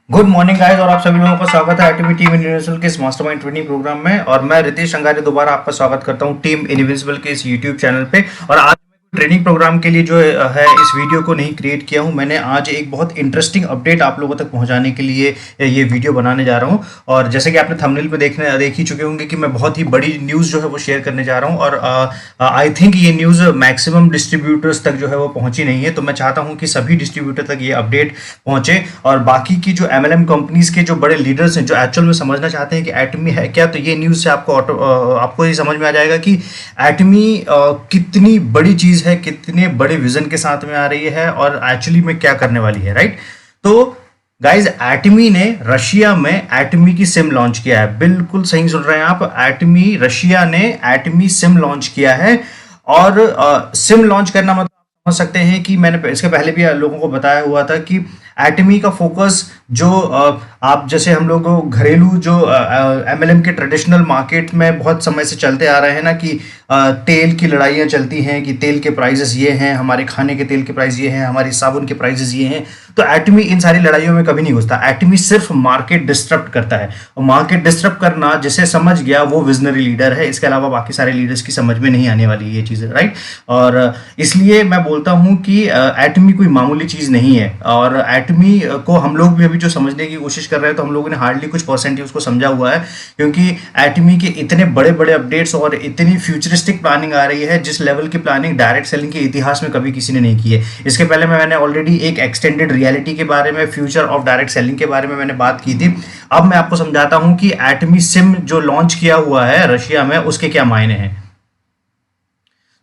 Good morning guys और आप सभी लोगों का स्वागत है आईटीबी टीम इनविंसिबल के इस मास्टरमाइंड ट्रेनिंग प्रोग्राम में। और मैं रितेश अंगारे दोबारा आपका स्वागत करता हूं टीम इनविंसिबल के इस यूट्यूब चैनल पे। और आज ट्रेनिंग प्रोग्राम के लिए जो है इस वीडियो को नहीं क्रिएट किया हूं मैंने। आज एक बहुत इंटरेस्टिंग अपडेट आप लोगों तक पहुंचाने के लिए ये वीडियो बनाने जा रहा हूं। और जैसे कि आपने थंबनेल पे देख ही चुके होंगे कि मैं बहुत ही बड़ी न्यूज़ जो है वो शेयर करने जा रहा हूं। और आई थिंक ये न्यूज़ मैक्सिमम डिस्ट्रीब्यूटर्स तक जो है वो पहुंची नहीं है, तो मैं चाहता हूं कि सभी डिस्ट्रीब्यूटर तक ये अपडेट पहुंचे। और बाकी की जो एमएलएम कंपनीज के जो बड़े लीडर्स हैं जो एक्चुअल में समझना चाहते हैं कि एटमी है क्या, तो ये न्यूज़ से आपको ये समझ में आ जाएगा कि एटमी कितनी बड़ी चीज़ है, कितने बड़े विजन के साथ में आ रही है और एक्चुअली में क्या करने वाली है। राइट, तो गाइज एटमी ने रशिया में एटमी की सिम लॉन्च किया है। बिल्कुल सही सुन रहे हैं आप, एटमी रशिया ने एटमी सिम लॉन्च किया है। और सिम लॉन्च करना मतलब समझ सकते हैं कि मैंने इसके पहले भी लोगों को बताया हुआ था कि एटमी का फोकस जो आप जैसे हम लोग घरेलू जो एमएलएम के ट्रेडिशनल मार्केट में बहुत समय से चलते आ रहे हैं ना कि तेल की लड़ाइयाँ चलती हैं कि तेल के प्राइसेस ये हैं, हमारे खाने के तेल के प्राइस ये हैं, हमारी साबुन के प्राइसेस ये हैं। तो एटमी इन सारी लड़ाइयों में कभी नहीं घुसता। एटमी सिर्फ मार्केट डिस्टर्ब करता है, और मार्केट डिस्टर्ब करना जिसे समझ गया वो विजनरी लीडर है। इसके अलावा बाकी सारे लीडर्स की समझ में नहीं आने वाली ये चीज़ें। राइट, और इसलिए मैं बोलता हूँ कि एटमी कोई मामूली चीज़ नहीं है। और एटमी को हम लोग भी अभी जो समझने की कोशिश कर रहे हैं तो हम लोगों ने हार्डली कुछ परसेंट ही उसको समझा हुआ है, क्योंकि एटमी के इतने बड़े बड़े अपडेट्स और इतनी फ्यूचरिस्टिक प्लानिंग आ रही है जिस लेवल की प्लानिंग डायरेक्ट सेलिंग के इतिहास में कभी किसी ने नहीं की है। इसके पहले मैंने ऑलरेडी एक एक्सटेंडेड रियलिटी के बारे में, फ्यूचर ऑफ डायरेक्ट सेलिंग के बारे में मैंने बात की थी। अब मैं आपको समझाता हूं कि एटमी सिम जो लॉन्च किया हुआ है रशिया में उसके क्या मायने हैं।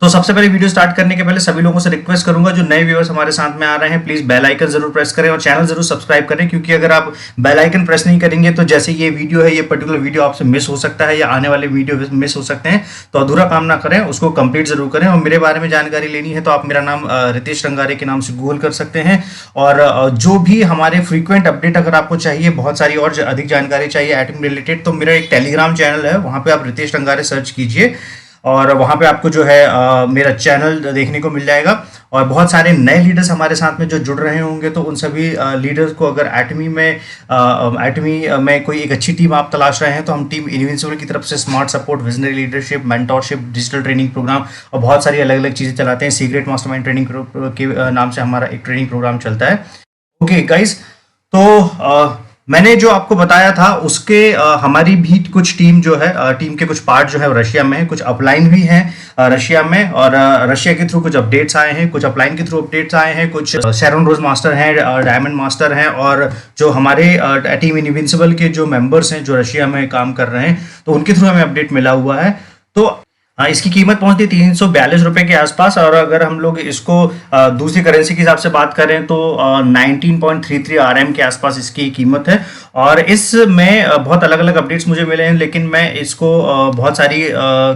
तो सबसे पहले वीडियो स्टार्ट करने के पहले सभी लोगों से रिक्वेस्ट करूंगा, जो नए व्यूअर्स हमारे साथ में आ रहे हैं प्लीज बेल आइकन जरूर प्रेस करें और चैनल जरूर सब्सक्राइब करें, क्योंकि अगर आप बेल आइकन प्रेस नहीं करेंगे तो जैसे ये वीडियो है, ये पर्टिकुलर वीडियो आपसे मिस हो सकता है या आने वाले वीडियो मिस हो सकते हैं। तो अधूरा काम ना करें, उसको कंप्लीट जरूर करें। और मेरे बारे में जानकारी लेनी है तो आप मेरा नाम रितेश रंगारे के नाम से गूगल कर सकते हैं। और जो भी हमारे फ्रीक्वेंट अपडेट अगर आपको चाहिए, बहुत सारी और अधिक जानकारी चाहिए एटमी रिलेटेड, तो मेरा एक टेलीग्राम चैनल है, वहां पे आप रितेश रंगारे सर्च कीजिए और वहाँ पे आपको जो है मेरा चैनल देखने को मिल जाएगा। और बहुत सारे नए लीडर्स हमारे साथ में जो जुड़ रहे होंगे, तो उन सभी लीडर्स को अगर एटमी में कोई एक अच्छी टीम आप तलाश रहे हैं तो हम टीम इनविंसिबल की तरफ से smart support, visionary leadership, mentorship, digital training program और बहुत सारी अलग अलग चीज़ें चलाते हैं। सीक्रेट मास्टरमाइंड ट्रेनिंग के नाम से हमारा एक ट्रेनिंग प्रोग्राम चलता है। ओके गाइज, तो मैंने जो आपको बताया था उसके हमारी भी कुछ टीम जो है, टीम के कुछ पार्ट जो है रशिया में है, कुछ अपलाइन भी हैं रशिया में। और रशिया के थ्रू कुछ अपडेट्स आए हैं, कुछ अपलाइन के थ्रू अपडेट्स आए हैं, कुछ शेरोन रोज मास्टर हैं, डायमंड मास्टर हैं, और जो हमारे टीम इनविंसिबल के जो मेंबर्स हैं जो रशिया में काम कर रहे हैं, तो उनके थ्रू हमें अपडेट मिला हुआ है। तो इसकी कीमत पहुंचती 342 रुपए के आसपास। और अगर हम लोग इसको दूसरी करेंसी के हिसाब से बात करें तो 19.33 RM के आसपास इसकी कीमत है। और इसमें बहुत अलग अलग अपडेट्स मुझे मिले हैं, लेकिन मैं इसको बहुत सारी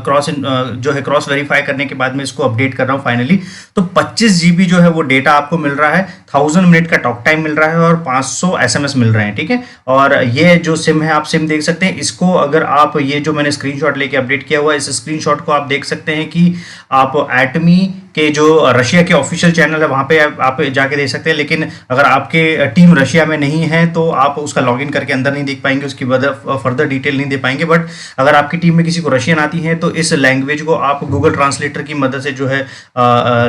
क्रॉस वेरीफाई करने के बाद में इसको अपडेट कर रहा हूँ फाइनली। तो 25 GB जो है वो डेटा आपको मिल रहा है, 1000 मिनट का टॉक टाइम मिल रहा है और 500 SMS मिल रहे हैं। ठीक है, और ये जो सिम है आप सिम देख सकते हैं। इसको अगर आप ये जो मैंने स्क्रीनशॉट लेके अपडेट किया हुआ है, इस स्क्रीनशॉट को आप देख सकते हैं कि आप एटमी के जो रशिया के ऑफिशियल चैनल है वहां पे आप जाके देख सकते हैं। लेकिन अगर आपके टीम रशिया में नहीं है तो आप उसका लॉगिन करके अंदर नहीं देख पाएंगे, उसकी फर्दर डिटेल नहीं दे पाएंगे। बट अगर आपकी टीम में किसी को रशियन आती है तो इस लैंग्वेज को आप गूगल ट्रांसलेटर की मदद से जो है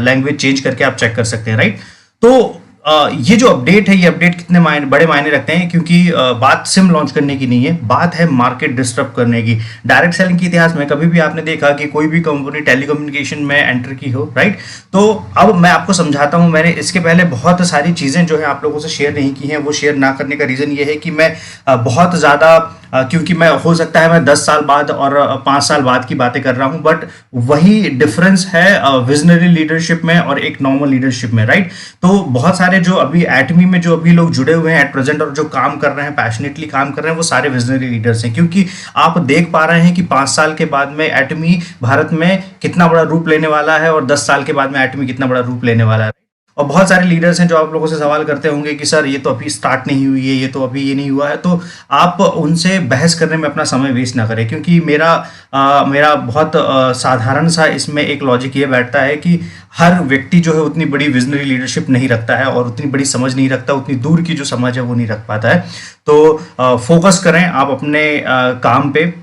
लैंग्वेज चेंज करके आप चेक कर सकते हैं। राइट, तो ये जो अपडेट है, ये अपडेट कितने बड़े मायने रखते हैं, क्योंकि बात सिम लॉन्च करने की नहीं है, बात है मार्केट डिस्टर्ब करने की। डायरेक्ट सेलिंग के इतिहास में कभी भी आपने देखा कि कोई भी कंपनी टेलीकम्युनिकेशन में एंटर की हो। राइट, तो अब मैं आपको समझाता हूं। मैंने इसके पहले बहुत सारी चीजें जो है आप लोगों से शेयर नहीं की हैं। वो शेयर ना करने का रीजन ये है कि मैं बहुत ज्यादा क्योंकि मैं हो सकता है मैं 10 साल बाद और 5 साल बाद की बातें कर रहा हूं, बट वही डिफरेंस है विजनरी लीडरशिप में और एक नॉर्मल लीडरशिप में। राइट, तो बहुत सारे जो अभी एटमी में जो अभी लोग जुड़े हुए हैं एट प्रेजेंट और जो काम कर रहे हैं, पैशनेटली काम कर रहे हैं, वो सारे विजनरी लीडर्स हैं। क्योंकि आप देख पा रहे हैं कि 5 साल के बाद में एटमी भारत में कितना बड़ा रूप लेने वाला है और 10 साल के बाद में एटमी कितना बड़ा रूप लेने वाला है। और बहुत सारे लीडर्स हैं जो आप लोगों से सवाल करते होंगे कि सर ये तो अभी स्टार्ट नहीं हुई है, ये तो अभी ये नहीं हुआ है। तो आप उनसे बहस करने में अपना समय वेस्ट ना करें, क्योंकि मेरा बहुत साधारण सा इसमें एक लॉजिक ये बैठता है कि हर व्यक्ति जो है उतनी बड़ी विजनरी लीडरशिप नहीं रखता है और उतनी बड़ी समझ नहीं रखता, उतनी दूर की जो समझ है वो नहीं रख पाता है। तो फोकस करें आप अपने काम पे।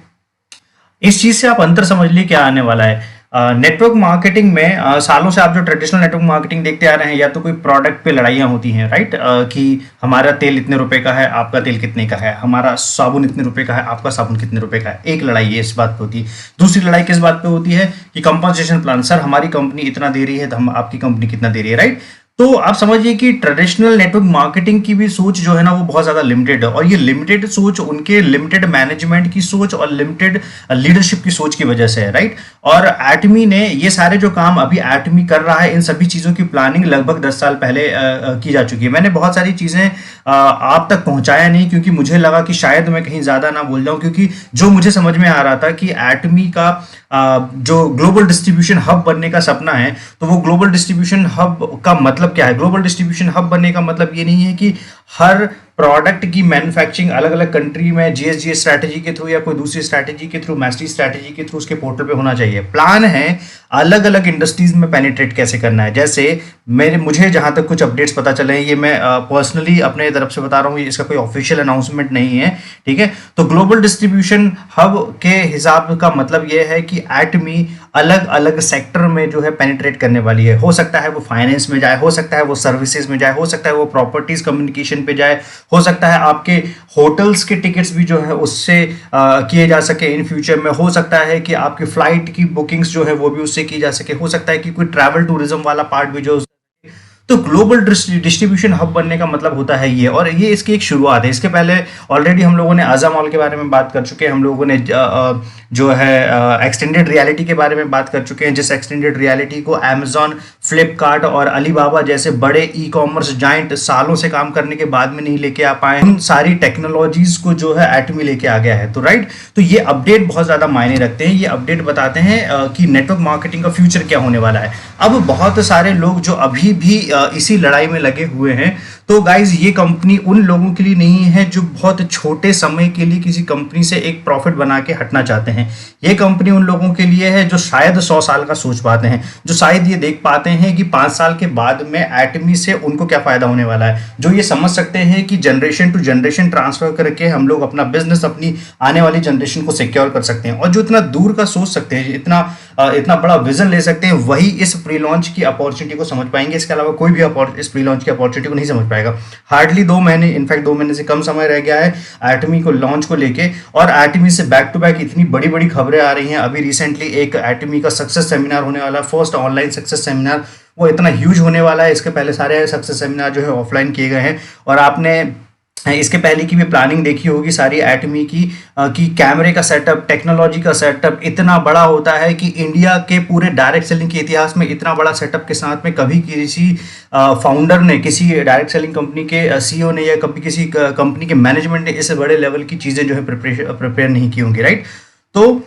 इस चीज से आप अंतर समझ लिए क्या आने वाला है। नेटवर्क मार्केटिंग में सालों से आप जो ट्रेडिशनल नेटवर्क मार्केटिंग देखते आ रहे हैं, या तो कोई प्रोडक्ट पे लड़ाइयाँ होती हैं, राइट, कि हमारा तेल इतने रुपए का है, आपका तेल कितने का है, हमारा साबुन इतने रुपए का है, आपका साबुन कितने रुपए का है। एक लड़ाई ये इस बात पे होती है। दूसरी लड़ाई किस बात पे होती है कि कंपनसेशन प्लान, सर हमारी कंपनी इतना दे रही है तो हम आपकी कंपनी कितना दे रही है, राइट। तो आप समझिए कि ट्रेडिशनल नेटवर्क मार्केटिंग की भी सोच जो है ना वो बहुत ज्यादा लिमिटेड है, और ये लिमिटेड सोच उनके लिमिटेड मैनेजमेंट की सोच और लिमिटेड लीडरशिप की सोच की वजह से है, राइट। और एटमी ने ये सारे जो काम अभी एटमी कर रहा है, इन सभी चीजों की प्लानिंग लगभग 10 साल पहले की जा चुकी है। मैंने बहुत सारी चीजें आप तक पहुंचाया नहीं, क्योंकि मुझे लगा कि शायद मैं कहीं ज्यादा ना बोल जाऊं, क्योंकि जो मुझे समझ में आ रहा था कि एटमी का जो ग्लोबल डिस्ट्रीब्यूशन हब बनने का सपना है, तो वो ग्लोबल डिस्ट्रीब्यूशन हब का मतलब क्या है। ग्लोबल डिस्ट्रीब्यूशन हब बनने का मतलब ये नहीं है कि हर प्रोडक्ट की मैन्युफैक्चरिंग अलग अलग कंट्री में जीएसजी स्ट्रैटेजी के थ्रू या कोई दूसरी स्ट्रैटेजी के थ्रू, मैस्ट्री स्ट्रैटेजी के थ्रू उसके पोर्टल पे होना चाहिए। प्लान है अलग अलग इंडस्ट्रीज में पेनिट्रेट कैसे करना है। जैसे मुझे जहां तक कुछ अपडेट्स पता चले हैं, ये मैं पर्सनली अपने तरफ से बता रहा हूँ, इसका कोई ऑफिशियल अनाउंसमेंट नहीं है, ठीक है। तो ग्लोबल डिस्ट्रीब्यूशन हब के हिसाब का मतलब ये है कि एटमी अलग अलग सेक्टर में जो है पेनिट्रेट करने वाली है। हो सकता है वो फाइनेंस में जाए, हो सकता है वो सर्विसेज में जाए, हो सकता है वो प्रॉपर्टीज कम्युनिकेशन पे जाए, हो सकता है आपके होटल्स के टिकट्स भी जो है उससे किए जा सके इन फ्यूचर में, हो सकता है कि आपकी फ्लाइट की बुकिंग्स जो है वो भी उससे की जा सके, हो सकता है कि कोई ट्रैवल टूरिज्म वाला पार्ट भी जो। तो ग्लोबल डिस्ट्रीब्यूशन हब बनने का मतलब होता है ये, और ये इसकी एक शुरुआत है। इसके पहले ऑलरेडी हम लोगों ने आजा मॉल के बारे में बात कर चुके हैं, हम लोगों ने जो है एक्सटेंडेड रियलिटी के बारे में बात कर चुके हैं, जिस एक्सटेंडेड रियलिटी को अमेजॉन, फ्लिपकार्ट और अलीबाबा जैसे बड़े ई कॉमर्स जाइंट सालों से काम करने के बाद में नहीं लेके आ पाए, उन सारी टेक्नोलॉजीज को जो है एटमी लेके आ गया है। तो राइट, तो ये अपडेट बहुत ज्यादा मायने रखते हैं। ये अपडेट बताते हैं कि नेटवर्क मार्केटिंग का फ्यूचर क्या होने वाला है। अब बहुत सारे लोग जो अभी भी इसी लड़ाई में लगे हुए हैं, तो गाइज ये कंपनी उन लोगों के लिए नहीं है जो बहुत छोटे समय के लिए किसी कंपनी से एक प्रॉफिट बना के हटना चाहते हैं। ये कंपनी उन लोगों के लिए है जो शायद 100 साल का सोच पाते हैं, जो शायद ये देख पाते हैं कि 5 साल के बाद में एटमी से उनको क्या फायदा होने वाला है, जो ये समझ सकते हैं कि जनरेशन टू जनरेशन ट्रांसफर करके हम लोग अपना बिजनेस अपनी आने वाली जनरेशन को सिक्योर कर सकते हैं, और जो इतना दूर का सोच सकते हैं, इतना बड़ा विजन ले सकते हैं, वही इस प्री लॉन्च की अपॉर्चुनिटी को समझ पाएंगे। इसके अलावा कोई भी इस प्री लॉन्च की अपॉर्चुनिटी को नहीं समझ पाएगा। हार्डली 2 महीने, इनफैक्ट 2 महीने से कम समय रह गया है एटमी को लॉन्च को लेके, और एटमी से बैक टू बैक इतनी बड़ी बड़ी खबरें आ रही हैं। अभी रिसेंटली एक एटमी का सक्सेस सेमिनार होने वाला है, फर्स्ट ऑनलाइन सक्सेस सेमिनार, वो इतना ह्यूज होने वाला है। इसके पहले सारे सक्सेस सेमिनार जो है ऑफलाइन किए गए हैं, और आपने इसके पहले की भी प्लानिंग देखी होगी सारी एटमी की कैमरे का सेटअप, टेक्नोलॉजी का सेटअप इतना बड़ा होता है कि इंडिया के पूरे डायरेक्ट सेलिंग के इतिहास में इतना बड़ा सेटअप के साथ में कभी किसी फाउंडर ने, किसी डायरेक्ट सेलिंग कंपनी के सीईओ ने, या कभी किसी कंपनी के मैनेजमेंट ने इस बड़े लेवल की चीज़ें जो है प्रिपेयर नहीं की होंगी, राइट। तो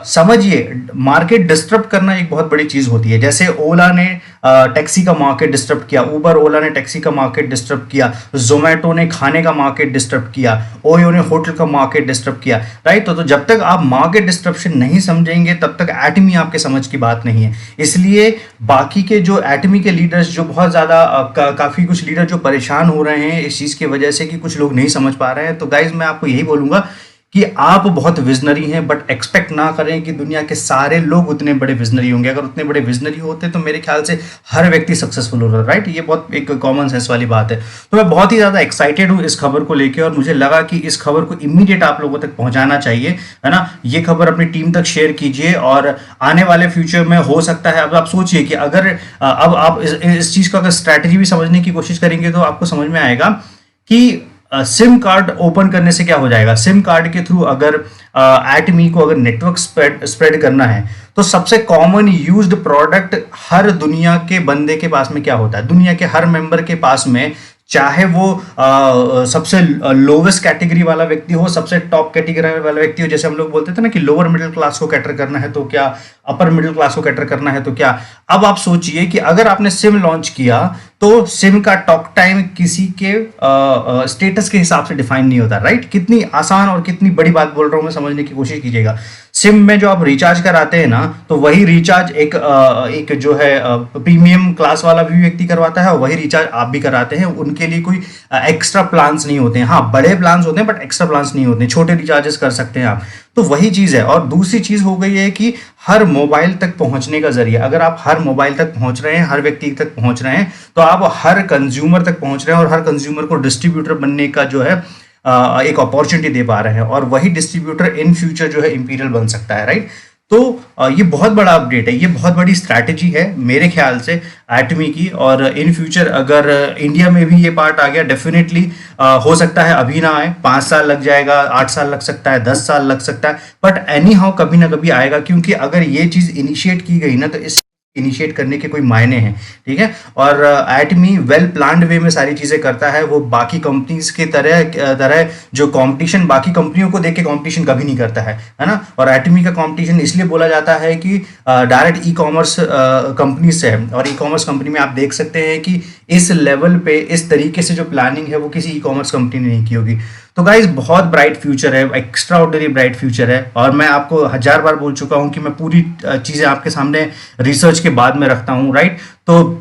समझिए, मार्केट डिस्टर्ब करना एक बहुत बड़ी चीज होती है। जैसे ओला ने टैक्सी का मार्केट डिस्टर्ब किया, उबर ओला ने टैक्सी का मार्केट डिस्टर्ब किया, जोमेटो ने खाने का मार्केट डिस्टर्ब किया, ओयो ने होटल का मार्केट डिस्टर्ब किया, राइट। तो जब तक आप मार्केट डिस्ट्रप्शन नहीं समझेंगे तब तक एटमी आपके समझ की बात नहीं है। इसलिए बाकी के जो एटमी के लीडर्स, जो बहुत ज्यादा काफी कुछ लीडर जो परेशान हो रहे हैं इस चीज की वजह से कि कुछ लोग नहीं समझ पा रहे हैं, तो गाइज मैं आपको यही बोलूंगा कि आप बहुत विजनरी हैं, बट एक्सपेक्ट ना करें कि दुनिया के सारे लोग उतने बड़े विजनरी होंगे। अगर उतने बड़े विजनरी होते तो मेरे ख्याल से हर व्यक्ति सक्सेसफुल होता, राइट। ये बहुत एक कॉमन सेंस वाली बात है। तो मैं बहुत ही ज़्यादा एक्साइटेड हूँ इस खबर को लेकर, और मुझे लगा कि इस खबर को इमीडिएट आप लोगों तक पहुंचाना चाहिए, है ना। ये खबर अपनी टीम तक शेयर कीजिए, और आने वाले फ्यूचर में हो सकता है, अब आप सोचिए कि अगर अब आप इस चीज़ का अगर स्ट्रैटेजी भी समझने की कोशिश करेंगे तो आपको समझ में आएगा कि सिम कार्ड ओपन करने से क्या हो जाएगा। सिम कार्ड के थ्रू अगर एटमी को अगर नेटवर्क स्प्रेड करना है, तो सबसे कॉमन यूज्ड प्रोडक्ट हर दुनिया के बंदे के पास में क्या होता है, दुनिया के हर मेंबर के पास में चाहे वो सबसे लोवेस्ट कैटेगरी वाला व्यक्ति हो, सबसे टॉप कैटेगरी वाला व्यक्ति हो। जैसे हम लोग बोलते थे ना कि लोअर मिडिल क्लास को कैटर करना है तो क्या, अपर मिडिल क्लास को कैटर करना है तो क्या। अब आप सोचिए कि अगर आपने सिम लॉन्च किया तो सिम का टॉक टाइम किसी के स्टेटस के हिसाब से डिफाइन नहीं होता, राइट। कितनी आसान और कितनी बड़ी बात बोल रहा हूं मैं, समझने की कोशिश कीजिएगा। सिम में जो आप रिचार्ज कराते हैं ना, तो वही रिचार्ज एक जो है प्रीमियम क्लास वाला भी व्यक्ति करवाता है और वही रिचार्ज आप भी कराते हैं। उनके लिए कोई एक्स्ट्रा प्लान्स नहीं होते हैं। हाँ, बड़े प्लान्स होते हैं बट एक्स्ट्रा प्लान्स नहीं होते हैं, छोटे रिचार्जेस कर सकते हैं आप। तो वही चीज है। और दूसरी चीज हो गई है कि हर मोबाइल तक पहुंचने का जरिया, अगर आप हर मोबाइल तक पहुंच रहे हैं, हर व्यक्ति तक पहुंच रहे हैं, तो आप हर कंज्यूमर तक पहुंच रहे हैं और हर कंज्यूमर को डिस्ट्रीब्यूटर बनने का जो है एक अपॉर्चुनिटी दे पा रहे हैं। और वही डिस्ट्रीब्यूटर इन फ्यूचर जो है इंपीरियल बन सकता है, राइट। तो ये बहुत बड़ा अपडेट है, ये बहुत बड़ी स्ट्रैटेजी है मेरे ख्याल से एटमी की। और इन फ्यूचर अगर इंडिया में भी ये पार्ट आ गया, डेफिनेटली हो सकता है अभी ना आए, 5 साल लग जाएगा, 8 साल लग सकता है, 10 साल लग सकता है, बट एनी हाउ कभी ना कभी आएगा। क्योंकि अगर ये चीज इनिशिएट की गई ना, तो इस इनिशिएट करने के कोई मायने हैं, ठीक है। और एटमी वेल प्लान्ड वे में सारी चीजें करता है। वो बाकी कंपनीज के तरह जो कंपटीशन बाकी कंपनियों को देख के कंपटीशन कभी नहीं करता है ना। और एटमी का कंपटीशन इसलिए बोला जाता है कि डायरेक्ट ई कॉमर्स कंपनी से है। और ई कॉमर्स कंपनी में आप देख सकते हैं कि इस लेवल पे इस तरीके से जो प्लानिंग है वो किसी ई कॉमर्स कंपनी ने नहीं की होगी। तो गाइज बहुत ब्राइट फ्यूचर है, एक्स्ट्रा ऑर्डिनरी ब्राइट फ्यूचर है। और मैं आपको 1000 बार बोल चुका हूं कि मैं पूरी चीजें आपके सामने रिसर्च के बाद में रखता हूं, राइट। तो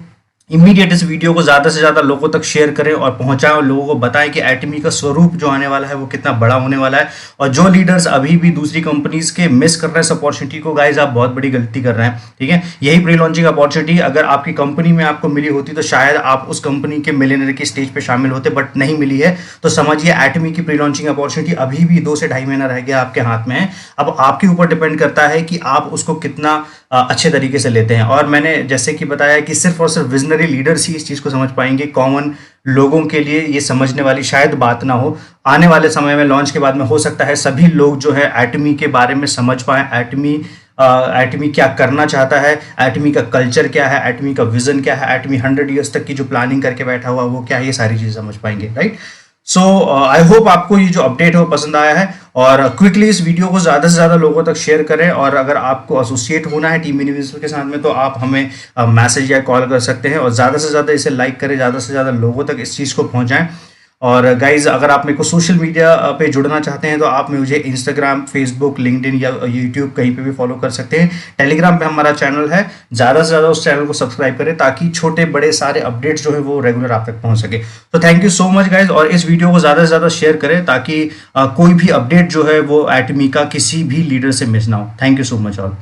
इमीडिएट इस वीडियो को ज्यादा से ज्यादा लोगों तक शेयर करें और पहुंचाएं और लोगों को बताएं कि एटमी का स्वरूप जो आने वाला है वो कितना बड़ा होने वाला है। और जो लीडर्स अभी भी दूसरी कंपनीज के मिस कर रहे हैं इस अपॉर्चुनिटी को, गाइज आप बहुत बड़ी गलती कर रहे हैं, ठीक है। यही प्री लॉन्चिंग अपॉर्चुनिटी अगर आपकी कंपनी में आपको मिली होती तो शायद आप उस कंपनी के मिलियनर की स्टेज पे शामिल होते, बट नहीं मिली है। तो समझिए एटमी की प्री लॉन्चिंग अपॉर्चुनिटी अभी भी 2 से 2.5 महीना रह गया आपके हाथ में है। अब आपके ऊपर डिपेंड करता है कि आप उसको कितना अच्छे तरीके से लेते हैं। और मैंने जैसे कि बताया कि सिर्फ और सिर्फ विजनरी लीडर्स ही इस चीज को समझ पाएंगे। कॉमन लोगों के लिए ये समझने वाली शायद बात ना हो। आने वाले समय में लॉन्च के बाद में हो सकता है सभी लोग जो है एटमी के बारे में समझ पाए, एटमी क्या करना चाहता है, एटमी का कल्चर क्या है, एटमी का विजन क्या है, एटमी 100 ईयर्स तक की जो प्लानिंग करके बैठा हुआ वो क्या है, ये सारी चीजें समझ पाएंगे, राइट। सो आई होप आपको ये जो अपडेट है वो पसंद आया है। और क्विकली इस वीडियो को ज़्यादा से ज़्यादा लोगों तक शेयर करें। और अगर आपको एसोसिएट होना है टीम यूनिवर्सल के साथ में तो आप हमें मैसेज या कॉल कर सकते हैं। और ज़्यादा से ज़्यादा इसे लाइक करें, ज़्यादा से ज़्यादा लोगों तक इस चीज़ को पहुँचाएं। और गाइज अगर आप मेरे को सोशल मीडिया पे जुड़ना चाहते हैं तो आप मुझे इंस्टाग्राम, फेसबुक, लिंक्डइन या यूट्यूब कहीं पे भी फॉलो कर सकते हैं। टेलीग्राम पे हमारा चैनल है, ज़्यादा से ज़्यादा उस चैनल को सब्सक्राइब करें ताकि छोटे बड़े सारे अपडेट्स जो है वो रेगुलर आप तक पहुंच सके। तो thank you so much guys. और इस वीडियो को ज़्यादा से ज़्यादा शेयर करें ताकि कोई भी अपडेट जो है वो एटमी का किसी भी लीडर से मिस ना हो। Thank you so much all.